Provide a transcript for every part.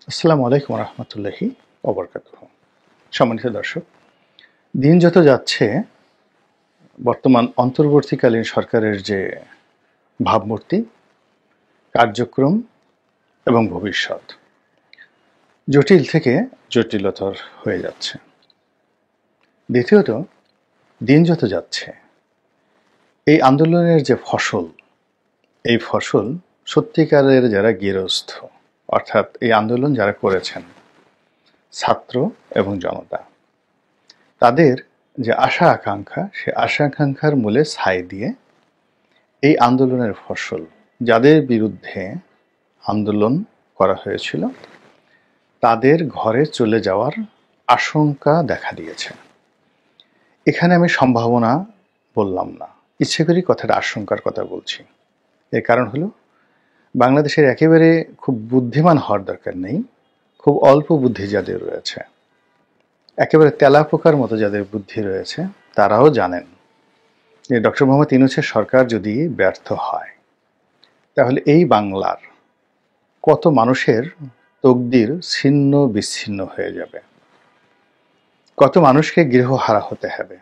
আসসালামু আলাইকুম রহমতুল্লাহি ওবরকাতুহ। সম্মানিত দর্শক, দিন যত যাচ্ছে বর্তমান অন্তর্বর্তীকালীন সরকারের যে ভাবমূর্তি, কার্যক্রম এবং ভবিষ্যৎ জটিল থেকে জটিলতর হয়ে যাচ্ছে। দ্বিতীয়ত, দিন যত যাচ্ছে এই আন্দোলনের যে ফসল, এই ফসল সত্যিকারের যারা গৃহস্থ, অর্থাৎ এই আন্দোলন যারা করেছেন ছাত্র এবং জনতা, তাদের যে আশা আকাঙ্ক্ষা, সে আশা আকাঙ্ক্ষার মূলে ছাই দিয়ে এই আন্দোলনের ফসল, যাদের বিরুদ্ধে আন্দোলন করা হয়েছিল, তাদের ঘরে চলে যাওয়ার আশঙ্কা দেখা দিয়েছে। এখানে আমি সম্ভাবনা বললাম না, ইচ্ছে করি কথাটা আশঙ্কার কথা বলছি। এর কারণ হলো, বাংলাদেশের একেবারে খুব বুদ্ধিমান হওয়ার দরকার নেই, খুব অল্প বুদ্ধি যাদের রয়েছে, একেবারে তেলাপোকার মতো যাদের বুদ্ধি রয়েছে, তারাও জানেন যে ডক্টর মোহাম্মদ ইউনূসের সরকার যদি ব্যর্থ হয়, তাহলে এই বাংলার কত মানুষের তকদির ছিন্ন বিচ্ছিন্ন হয়ে যাবে, কত মানুষকে গৃহহারা হতে হবে,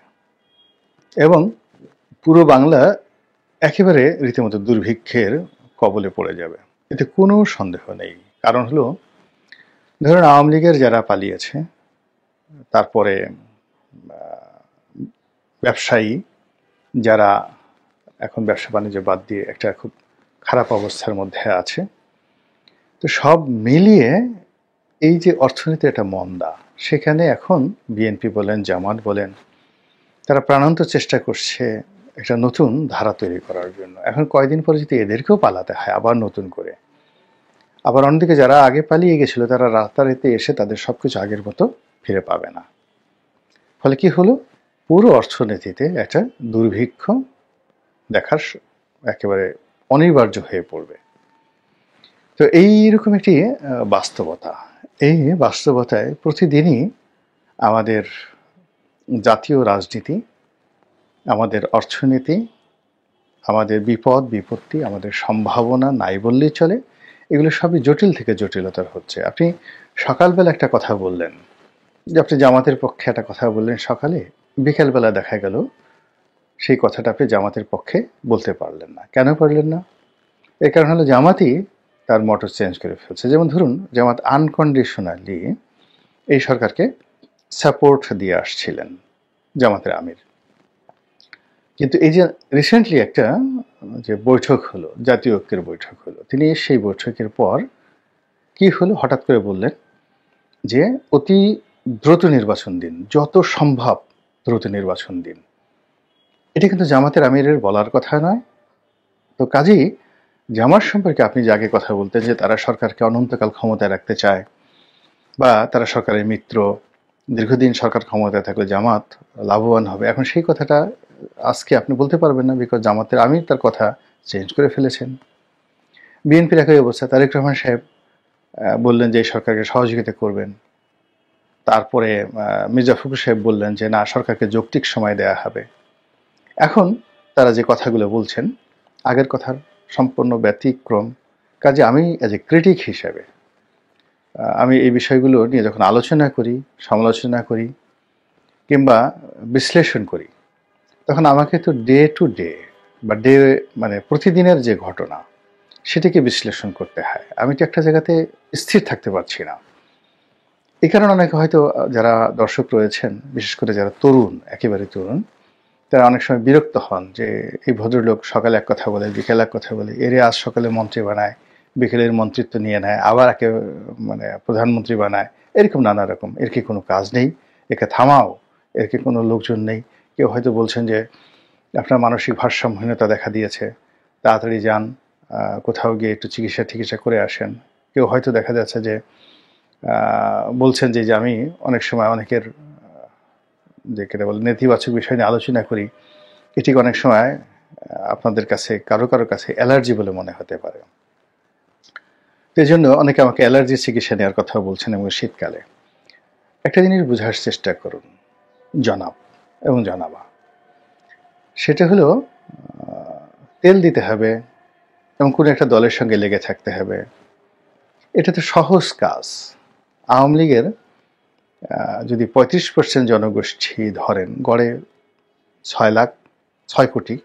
এবং পুরো বাংলা একেবারে রীতিমতো দুর্ভিক্ষের কবলে পড়ে যাবে। এতে কোনো সন্দেহ নেই। কারণ হলো, ধরুন আওয়ামী লীগের যারা পালিয়েছে, তারপরে ব্যবসায়ী যারা এখন ব্যবসা বাণিজ্য বাদ দিয়ে একটা খুব খারাপ অবস্থার মধ্যে আছে, তো সব মিলিয়ে এই যে অর্থনীতির একটা মন্দা, সেখানে এখন বিএনপি বলেন, জামাত বলেন, তারা প্রাণান্ত চেষ্টা করছে একটা নতুন ধারা তৈরি করার জন্য। এখন কয়দিন পরে যদি এদেরকেও পালাতে হয় আবার নতুন করে, আবার অন্যদিকে যারা আগে পালিয়ে গেছিল তারা রাতারাতি এসে তাদের সবকিছু আগের মতো ফিরে পাবে না। ফলে কি হলো, পুরো অর্থনীতিতে একটা দুর্ভিক্ষ দেখার একেবারে অনিবার্য হয়ে পড়বে। তো এইরকম একটি বাস্তবতা, এই বাস্তবতায় প্রতিদিনই আমাদের জাতীয় রাজনীতি, আমাদের অর্থনীতি, আমাদের বিপদ বিপত্তি, আমাদের সম্ভাবনা নাই বললেই চলে, এগুলো সবই জটিল থেকে জটিলতর হচ্ছে। আপনি সকালবেলা একটা কথা বললেন যে আপনি জামাতের পক্ষে একটা কথা বললেন সকালে, বিকেলবেলা দেখা গেল সেই কথাটা আপনি জামাতের পক্ষে বলতে পারলেন না। কেন পারলেন না? এর কারণ হলো জামাতই তার মোটর চেঞ্জ করে ফেলছে। যেমন ধরুন, জামাত আনকন্ডিশনালি এই সরকারকে সাপোর্ট দিয়ে আসছিলেন, জামাতের আমির। কিন্তু এই যে রিসেন্টলি একটা যে বৈঠক হলো, জাতীয় ঐক্যের বৈঠক হলো, তিনি সেই বৈঠকের পর কি হলো, হঠাৎ করে বললেন যে অতি দ্রুত নির্বাচন দিন, যত সম্ভব দ্রুত নির্বাচন দিন। এটা কিন্তু জামাতের আমিরের বলার কথা নয়। তো কাজেই জামাত সম্পর্কে আপনি যে আগে কথা বলতেন যে তারা সরকারকে অনন্তকাল ক্ষমতায় রাখতে চায়, বা তারা সরকারের মিত্র, দীর্ঘদিন সরকার ক্ষমতায় থাকলে জামাত লাভবান হবে, এখন সেই কথাটা আজকে আপনি বলতে পারবেন না, বিকজ জামাতের আমির তার কথা চেঞ্জ করে ফেলেছেন। বিএনপির একই অবস্থা, তারেক রহমান সাহেব বললেন যে এই সরকারকে সহযোগিতা করবেন। তারপরে মির্জা ফখরুল সাহেব বললেন যে না, সরকারকে যৌক্তিক সময় দেয়া হবে। এখন তারা যে কথাগুলো বলছেন আগের কথার সম্পূর্ণ ব্যতিক্রম। কাজে আমি অ্যাজ এ ক্রিটিক হিসেবে আমি এই বিষয়গুলো নিয়ে যখন আলোচনা করি, সমালোচনা করি কিংবা বিশ্লেষণ করি, তখন আমাকে তো ডে টু ডে বা মানে প্রতিদিনের যে ঘটনা, সেটিকে বিশ্লেষণ করতে হয়। আমি তো একটা জায়গাতে স্থির থাকতে পারছি না। এই কারণে অনেকে হয়তো, যারা দর্শক রয়েছেন, বিশেষ করে যারা তরুণ, একেবারে তরুণ, তারা অনেক সময় বিরক্ত হন যে এই ভদ্রলোক সকালে এক কথা বলে, বিকেলে এক কথা বলে, এরে আজ সকালে মন্ত্রী বানায়, বিকেলের মন্ত্রিত্ব নিয়ে নেয়, আবার একে মানে প্রধানমন্ত্রী বানায়, এরকম নানা রকম। এর কি কোনো কাজ নেই? একে থামাও, এর কি কোনো লোকজন নেই? কেউ হয়তো বলছেন যে আপনার মানসিক ভারসাম্যহীনতা দেখা দিয়েছে, তাড়াতাড়ি যান, কোথাও গিয়ে একটু চিকিৎসা করে আসেন। কেউ হয়তো দেখা যাচ্ছে যে বলছেন যে আমি অনেক সময় অনেকের যে কেটে বলে নেতিবাচক বিষয় নিয়ে আলোচনা করি, এটি অনেক সময় আপনাদের কাছে কারো কাছে অ্যালার্জি বলে মনে হতে পারে। এই জন্য অনেকে আমাকে অ্যালার্জি চিকিৎসা নেওয়ার কথা বলছেন। এবং শীতকালে একটা জিনিস বোঝার চেষ্টা করুন জনাব এবং জনাবা, সেটা হলো তেল দিতে হবে এবং কোনো একটা দলের সঙ্গে লেগে থাকতে হবে, এটা তো সহজ কাজ। আওয়ামী লীগের যদি 35% জনগোষ্ঠী ধরেন, গড়ে 6 লাখ, 6 কোটি,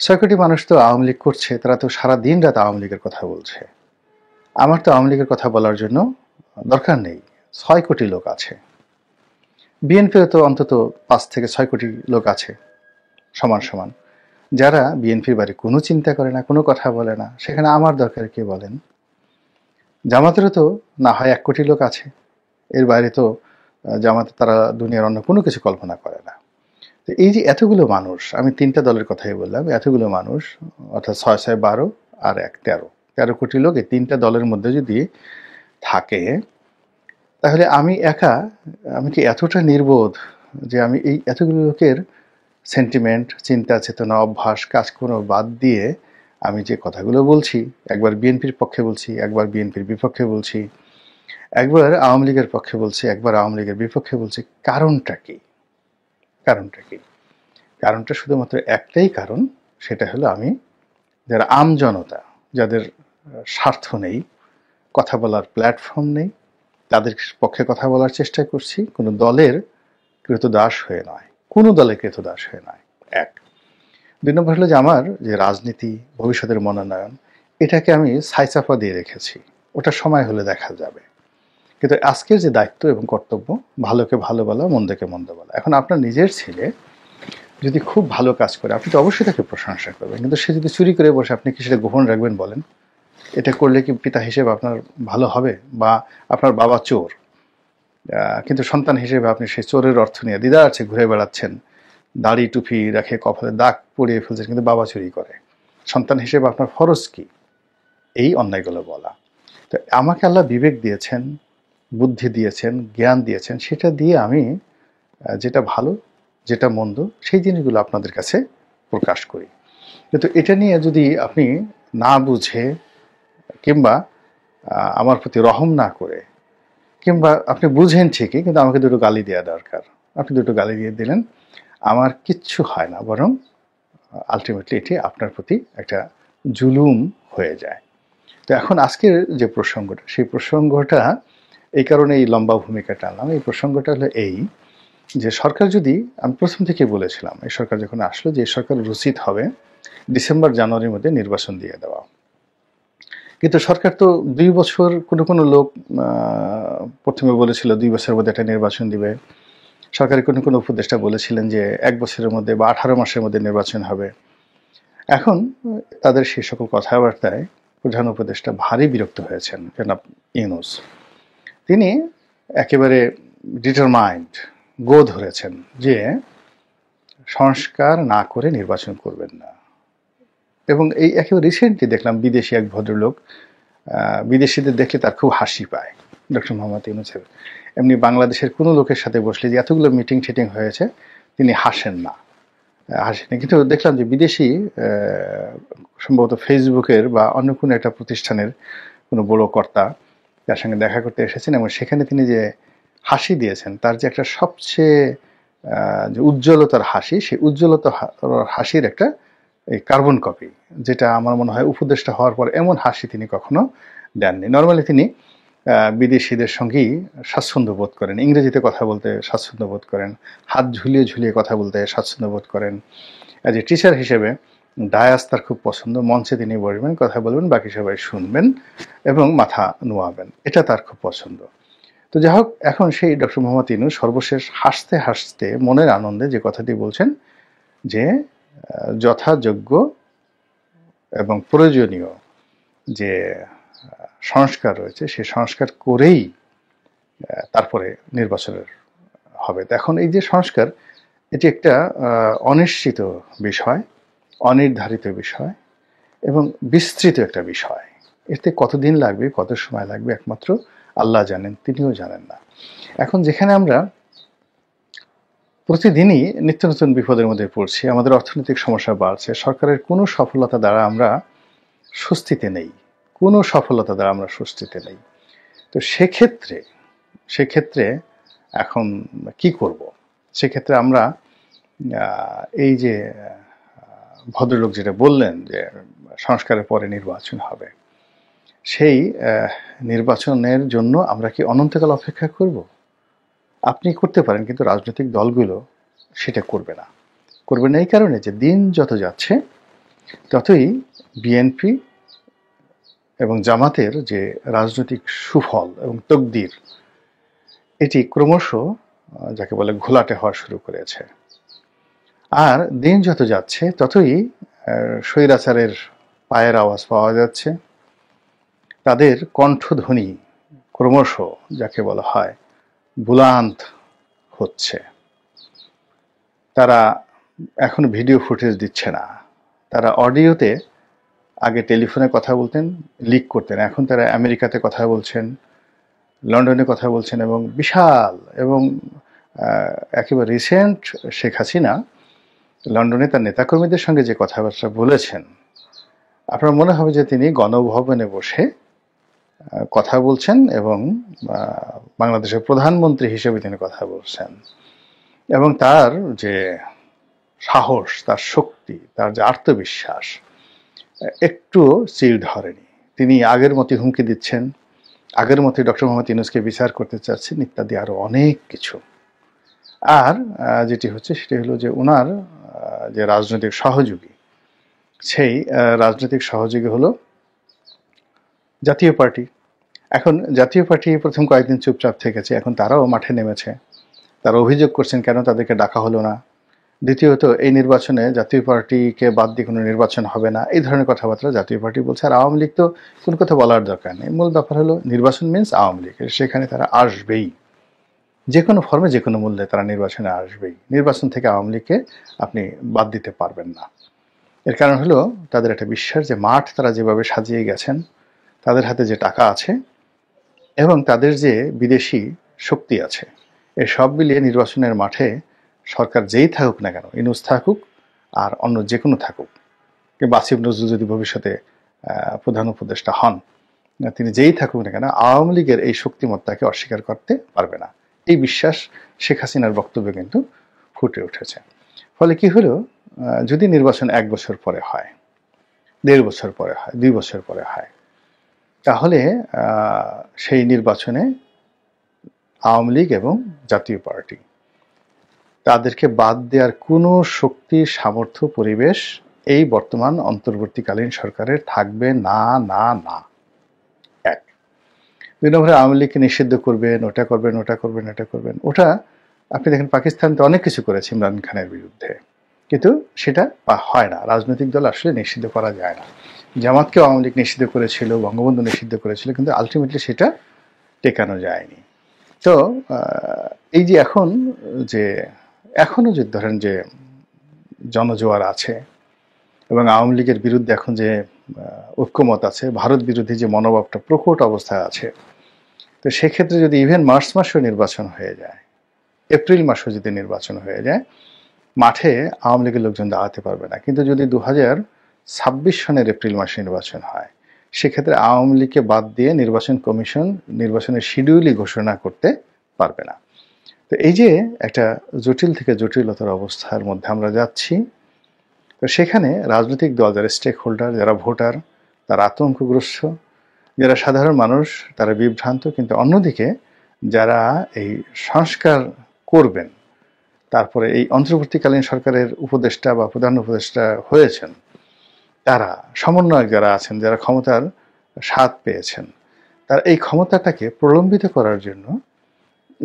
6 কোটি মানুষ তো আওয়ামী লীগ করছে, তারা তো সারা দিন রাত আওয়ামী লীগের কথা বলছে। আমার তো আওয়ামী লীগের কথা বলার জন্য দরকার নেই, 6 কোটি লোক আছে। বিএনপির তো অন্তত 5 থেকে 6 কোটি লোক আছে সমান সমান, যারা বিএনপির বাড়ি কোনো চিন্তা করে না, কোনো কথা বলে না, সেখানে আমার দরকার কে বলেন? জামাতেরও তো না হয় 1 কোটি লোক আছে, এর বাইরে তো জামাতে তারা দুনিয়ার অন্য কোনো কিছু কল্পনা করে না। তো এই যে এতগুলো মানুষ, আমি 3টা দলের কথাই বললাম, এতগুলো মানুষ অর্থাৎ 6 6 12 আর 1 13 কোটি লোক এই 3টা দলের মধ্যে যদি থাকে, তাহলে আমি একা, আমি কি এতটা নির্বোধ যে আমি এই এতগুলো লোকের সেন্টিমেন্ট, চিন্তা চেতনা, অভ্যাস, কাজকর্ম বাদ দিয়ে আমি যে কথাগুলো বলছি, একবার বিএনপির পক্ষে বলছি, একবার বিএনপির বিপক্ষে বলছি, একবার আওয়ামী লীগের পক্ষে বলছি, একবার আওয়ামী লীগের বিপক্ষে বলছি, কারণটা কি? কারণটা কি? কারণটা শুধুমাত্র একটাই কারণ, সেটা হলো আমি যারা আমজনতা, যাদের স্বার্থ নেই, কথা বলার প্ল্যাটফর্ম নেই, তাদের পক্ষে কথা বলার চেষ্টা করছি, কোনো দলের ক্রীতদাস হয়ে নয়, কোনো দলের ক্রীতদাস হয়ে নয়। 1। 2 নম্বর হলো যে আমার যে রাজনীতি, ভবিষ্যতের মনোনয়ন, এটাকে আমি ছাইচাপা দিয়ে রেখেছি, ওটা সময় হলে দেখা যাবে। কিন্তু আজকের যে দায়িত্ব এবং কর্তব্য, ভালোকে ভালো বলা, মন্দকে মন্দ বলা। এখন আপনার নিজের ছেলে যদি খুব ভালো কাজ করে, আপনি তো অবশ্যই তাকে প্রশংসা করবেন, কিন্তু সে যদি চুরি করে বসে, আপনি কি সেটা গোপন রাখবেন বলেন? এটা করলে কি পিতা হিসেবে আপনার ভালো হবে? বা আপনার বাবা চোর, কিন্তু সন্তান হিসেবে আপনি সেই চোরের অর্থ নিয়ে দিদারছে ঘুরে বেড়াচ্ছেন, দাড়ি টুপি রাখে, কপালে দাগ পরিয়ে ফেলছেন, কিন্তু বাবা চুরি করে। সন্তান হিসেবে আপনার ফরজ কি এই অন্যায়গুলো বলা? তো আমাকে আল্লাহ বিবেক দিয়েছেন, বুদ্ধি দিয়েছেন, জ্ঞান দিয়েছেন, সেটা দিয়ে আমি যেটা ভালো, যেটা মন্দ, সেই জিনিসগুলো আপনাদের কাছে প্রকাশ করি। কিন্তু এটা নিয়ে যদি আপনি না বুঝে, কিংবা আমার প্রতি রহম না করে, কিংবা আপনি বুঝেন ঠিকই কিন্তু আমাকে দুটো গালি দেওয়া দরকার, আপনি দুটো গালি দিয়ে দিলেন, আমার কিচ্ছু হয় না, বরং আলটিমেটলি এটি আপনার প্রতি একটা জুলুম হয়ে যায়। তো এখন আজকের যে প্রসঙ্গটা, সেই প্রসঙ্গটা এই কারণে এই লম্বা ভূমিকা টানলাম। এই প্রসঙ্গটা হলো এই যে সরকার যদি, আমি প্রথম থেকে বলেছিলাম, এই সরকার যখন আসলো, যে সরকার উচিত হবে ডিসেম্বর জানুয়ারির মধ্যে নির্বাচন দিয়ে দেওয়া। কিন্তু সরকার তো 2 বছর, কোনো কোনো লোক প্রথমে বলেছিল 2 বছরের মধ্যে একটা নির্বাচন দিবে, সরকারি কোনো কোনো উপদেষ্টা বলেছিলেন যে 1 বছরের মধ্যে বা 18 মাসের মধ্যে নির্বাচন হবে। এখন তাদের সেই সকল কথাবার্তায় প্রধান উপদেষ্টা ভারী বিরক্ত হয়েছেন, জনাব ইউনূস। তিনি একেবারে ডিটারমাইন্ড, গো ধরেছেন যে সংস্কার না করে নির্বাচন করবেন না। এবং এই একেবারে রিসেন্টলি দেখলাম বিদেশি এক ভদ্রলোক, বিদেশিদের দেখলে তার খুব হাসি পায় ডক্টর মোহাম্মদ ইউনূসের। এমনি বাংলাদেশের কোনো লোকের সাথে বসলে যে এতগুলো মিটিং টিটিং হয়েছে, তিনি হাসেন না, হাসেনি। কিন্তু দেখলাম যে বিদেশি, সম্ভবত ফেসবুকের বা অন্য কোনো একটা প্রতিষ্ঠানের কোনো বড় কর্তা যার সঙ্গে দেখা করতে এসেছেন, এবং সেখানে তিনি যে হাসি দিয়েছেন, তার যে একটা সবচেয়ে যে উজ্জ্বলতার হাসি, সেই উজ্জ্বলতা হাসির একটা এই কার্বন কপি, যেটা আমার মনে হয় উপদেষ্টা হওয়ার পর এমন হাসি তিনি কখনো দেননি। নর্মালি তিনি বিদেশিদের সঙ্গেই স্বাচ্ছন্দ্য বোধ করেন, ইংরেজিতে কথা বলতে স্বাচ্ছন্দ্য বোধ করেন, হাত ঝুলিয়ে ঝুলিয়ে কথা বলতে স্বাচ্ছন্দ্য বোধ করেন। অ্যাজ এ টিচার হিসেবে ডায়াস তার খুব পছন্দ, মঞ্চে তিনি বসবেন, কথা বলবেন, বাকি সবাই শুনবেন এবং মাথা নোয়াবেন, এটা তার খুব পছন্দ। তো যাই হোক, এখন সেই ডক্টর মোহাম্মদ ইউনূস সর্বশেষ হাসতে হাসতে মনের আনন্দে যে কথাটি বলছেন যে যথাযোগ্য এবং প্রয়োজনীয় যে সংস্কার রয়েছে, সেই সংস্কার করেই তারপরে নির্বাচনের হবে। এখন এই যে সংস্কার, এটি একটা অনিশ্চিত বিষয়, অনির্ধারিত বিষয় এবং বিস্তৃত একটা বিষয়। এতে কতদিন লাগবে, কত সময় লাগবে, একমাত্র আল্লাহ জানেন, তিনিও জানেন না। এখন যেখানে আমরা প্রতিদিনই নিত্য নতুন বিপদের মধ্যে পড়ছি, আমাদের অর্থনৈতিক সমস্যা বাড়ছে, সরকারের কোনো সফলতা দ্বারা আমরা স্বস্তিতে নেই, কোনো সফলতা দ্বারা আমরা স্বস্তিতে নেই। তো সেক্ষেত্রে এখন কি করব? সেক্ষেত্রে আমরা এই যে ভদ্রলোক যেটা বললেন যে সংস্কারের পরে নির্বাচন হবে, সেই নির্বাচনের জন্য আমরা কি অনন্তকাল অপেক্ষা করব? আপনি করতে পারেন, কিন্তু রাজনৈতিক দলগুলো সেটা করবে না। করবে না এই কারণে যে দিন যত যাচ্ছে ততই বিএনপি এবং জামাতের যে রাজনৈতিক সুফল এবং তকদির, এটি ক্রমশ যাকে বলে ঘোলাটে হওয়া শুরু করেছে। আর দিন যত যাচ্ছে ততই স্বৈরাচারের পায়ের আওয়াজ পাওয়া যাচ্ছে, তাদের কণ্ঠধ্বনি ক্রমশ যাকে বলা হয় বুলান্ত হচ্ছে। তারা এখন ভিডিও ফুটেজ দিচ্ছে না, তারা অডিওতে আগে টেলিফোনে কথা বলতেন, লিক করতেন, এখন তারা আমেরিকাতে কথা বলছেন, লন্ডনে কথা বলছেন, এবং বিশাল এবং একেবারে রিসেন্ট শেখ হাসিনা লন্ডনে তার নেতাকর্মীদের সঙ্গে যে কথাবার্তা বলেছেন, আপনার মনে হবে যে তিনি গণভবনে বসে কথা বলছেন এবং বাংলাদেশের প্রধানমন্ত্রী হিসেবে তিনি কথা বলছেন। এবং তার যে সাহস, তার শক্তি, তার যে আত্মবিশ্বাস একটু চিড় ধরেনি। তিনি আগের মতোই হুমকি দিচ্ছেন, আগের মতোই ডক্টর মোহাম্মদ ইউনূসকে বিচার করতে চাচ্ছেন, ইত্যাদি আরো অনেক কিছু। আর যেটি হচ্ছে সেটি হলো যে ওনার যে রাজনৈতিক সহযোগী, সেই রাজনৈতিক সহযোগী হলো জাতীয় পার্টি। এখন জাতীয় পার্টি প্রথম কয়েকদিন চুপচাপ থেকেছে, এখন তারাও মাঠে নেমেছে। তারা অভিযোগ করছেন কেন তাদেরকে ডাকা হলো না। দ্বিতীয়ত, এই নির্বাচনে জাতীয় পার্টিকে বাদ দিয়ে কোনো নির্বাচন হবে না, এই ধরনের কথাবার্তা জাতীয় পার্টি বলছে। আর আওয়ামী লীগ তো কোনো কথা বলার দরকার নেই। মূল ব্যাপার হলো নির্বাচন মিন্স আওয়ামী লীগ, সেখানে তারা আসবেই, যে কোনো ফর্মে যে কোনো মূল্যে তারা নির্বাচনে আসবেই। নির্বাচন থেকে আওয়ামী লীগকে আপনি বাদ দিতে পারবেন না। এর কারণ হলো তাদের একটা বিশ্বাস যে মাঠ তারা যেভাবে সাজিয়ে গেছেন, তাদের হাতে যে টাকা আছে এবং তাদের যে বিদেশি শক্তি আছে, এই সব মিলিয়ে নির্বাচনের মাঠে সরকার যেই থাকুক না কেন, ইউনূস থাকুক আর অন্য যে কোনো থাকুক, কিংবা আসিফ নজরুল যদি ভবিষ্যতে প্রধান উপদেষ্টা হন, তিনি যেই থাকুক না কেন, আওয়ামী লীগের এই শক্তিমত্তাকে অস্বীকার করতে পারবে না। এই বিশ্বাস শেখ হাসিনার বক্তব্যে কিন্তু ফুটে উঠেছে। ফলে কি হলো, যদি নির্বাচন 1 বছর পরে হয়, 1.5 বছর পরে হয়, 2 বছর পরে হয়, তাহলে সেই নির্বাচনে আওয়ামী লীগ এবং জাতীয় পার্টি, তাদেরকে বাদ দেওয়ার কোনো শক্তি, সামর্থ্য, পরিবেশ এই বর্তমান অন্তর্বর্তীকালীন সরকারের থাকবে না, না, না। এক, 2 নম্বরে আওয়ামী লীগকে নিষিদ্ধ করবেন, ওটা করবেন, ওটা করবেন, এটা করবেন। ওটা আপনি দেখেন পাকিস্তান তো অনেক কিছু করেছে ইমরান খানের বিরুদ্ধে, কিন্তু সেটা হয় না। রাজনৈতিক দল আসলে নিষিদ্ধ করা যায় না। জামাতকেও আওয়ামী লীগ নিষিদ্ধ করেছিল, বঙ্গবন্ধু নিষিদ্ধ করেছিল, কিন্তু আলটিমেটলি সেটা টেকানো যায়নি। তো এই যে এখনো যে ধরেন যে জনজোয়ার আছে এবং আওয়ামী লীগের বিরুদ্ধে এখন যে ঐক্যমত আছে, ভারত বিরোধী যে মনোভাবটা প্রকট অবস্থায় আছে, তো সেক্ষেত্রে যদি ইভেন মার্চ মাসেও নির্বাচন হয়ে যায়, এপ্রিল মাসেও যদি নির্বাচন হয়ে যায়, মাঠে আওয়ামী লীগের লোকজন দাঁড়াতে পারবে না। কিন্তু যদি 2026 সনের এপ্রিল মাসে নির্বাচন হয়, সেক্ষেত্রে আওয়ামী লীগকে বাদ দিয়ে নির্বাচন কমিশন নির্বাচনের শিডিউলই ঘোষণা করতে পারবে না। তো এই যে একটা জটিল থেকে জটিলতার অবস্থার মধ্যে আমরা যাচ্ছি, তো সেখানে রাজনৈতিক দল, যারা স্টেক হোল্ডার, যারা ভোটার, তারা আতঙ্কগ্রস্ত, যারা সাধারণ মানুষ তারা বিভ্রান্ত, কিন্তু অন্যদিকে যারা এই সংস্কার করবেন, তারপরে এই অন্তর্বর্তীকালীন সরকারের উপদেষ্টা বা প্রধান উপদেষ্টা হয়েছেন, তারা সমন্বয়ক যারা আছেন, যারা ক্ষমতার স্বাদ পেয়েছেন, তারা এই ক্ষমতাটাকে প্রলম্বিত করার জন্য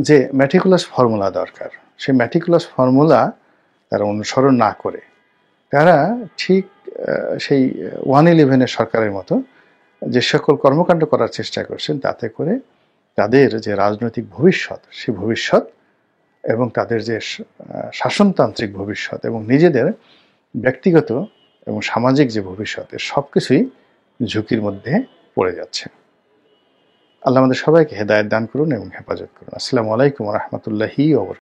যে ম্যাটিকুলাস ফর্মুলা দরকার, সেই ম্যাটিকুলাস ফর্মুলা তারা অনুসরণ না করে তারা ঠিক সেই 111 সরকারের মতো যে সকল কর্মকাণ্ড করার চেষ্টা করছেন, তাতে করে তাদের যে রাজনৈতিক ভবিষ্যৎ, সেই ভবিষ্যৎ এবং তাদের যে শাসনতান্ত্রিক ভবিষ্যৎ এবং নিজেদের ব্যক্তিগত এবং সামাজিক যে ভবিষ্যৎ, সব কিছুই ঝুঁকির মধ্যে পড়ে যাচ্ছে। আল্লাহ আমাদের সবাইকে হেদায়েত দান করুন এবং হেফাজত করুন। আসসালামু আলাইকুম ওয়া রাহমাতুল্লাহি ওয়া বারাকাতুহু।